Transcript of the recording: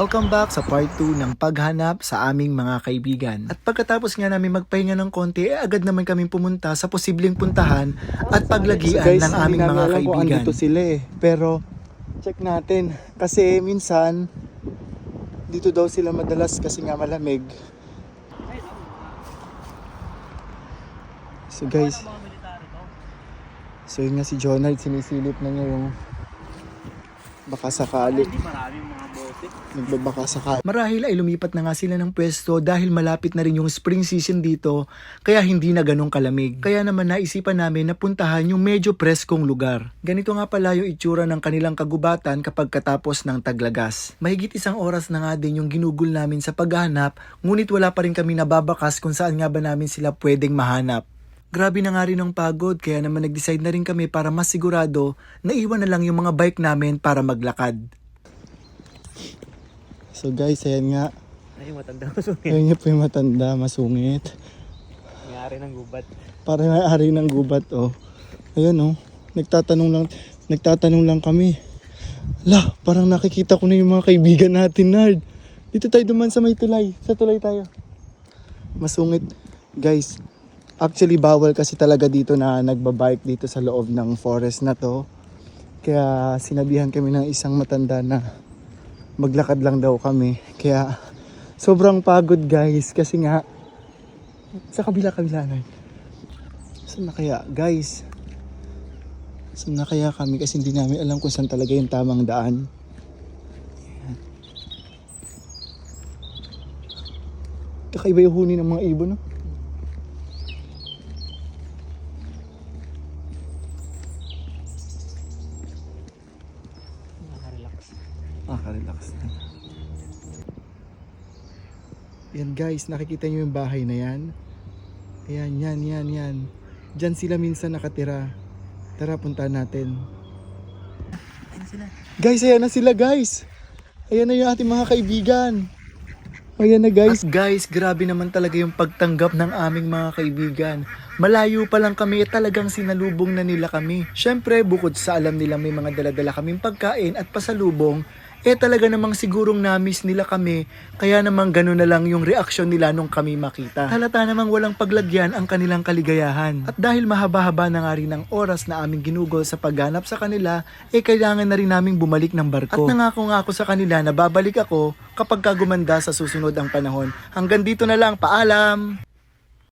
Welcome back sa part 2 ng paghanap sa aming mga kaibigan. At pagkatapos nga namin magpahinga ng konti, agad naman kaming pumunta sa posibleng puntahan at paglagian ng aming mga kaibigan. Andito sila pero check natin kasi minsan dito daw sila madalas kasi nga malamig. So guys, so yun nga si Jonald, sinisilip na niya yung baka sakali. Nagbabaka sakali. Marahil ay lumipat na nga sila ng pwesto dahil malapit na rin yung spring season dito, kaya hindi na ganong kalamig. Kaya naman naisipan namin na puntahan yung medyo preskong lugar. Ganito nga pala yung itsura ng kanilang kagubatan kapag katapos ng taglagas. Mahigit 1 oras na nga din yung ginugol namin sa paghahanap, ngunit wala pa rin kami nababakas kung saan nga ba namin sila pwedeng mahanap. Grabe na nga rin ang pagod, kaya naman nag-decide na rin kami para mas sigurado na iwan na lang yung mga bike namin para maglakad. So guys, ayan nga. Ay, matanda masungit. Ayan nga po yung matanda, masungit. May-ari ng gubat. Para may-ari ng gubat, oh. Ayan, oh. Nagtatanong lang kami. Lah, parang nakikita ko na yung mga kaibigan natin, Nard. Dito tayo duman sa may tulay. Sa tulay tayo. Masungit. Guys, actually bawal kasi talaga dito na nagbabike dito sa loob ng forest na to. Kaya sinabihan kami ng isang matanda na maglakad lang daw kami. Kaya sobrang pagod guys kasi nga sa kabila na. Saan na kaya guys? Saan na kaya kami kasi hindi namin alam kung saan talaga yung tamang daan. Ayan. Kakaiba yung huni ng mga ibon, no? Relax na. Yan guys, nakikita nyo yung bahay na yan? Ayan, yan. Diyan sila minsan nakatira. Tara, puntahan natin. Ayan sila. Guys, ayan na sila guys. Ayan na yung ating mga kaibigan. Ayan na guys. At guys, grabe naman talaga yung pagtanggap ng aming mga kaibigan. Malayo pa lang kami, talagang sinalubong na nila kami. Syempre, bukod sa alam nila may mga dala-dala kaming pagkain at pasalubong, talaga namang sigurong na-miss nila kami, kaya namang gano'n na lang yung reaksyon nila nung kami makita. Halata namang walang paglagyan ang kanilang kaligayahan. At dahil mahaba-haba na nga rin ang oras na aming ginugol sa pagganap sa kanila, kailangan na rin naming bumalik ng barko. At nangako nga ako sa kanila na babalik ako kapag gumanda sa susunod ang panahon. Hanggang dito na lang, paalam!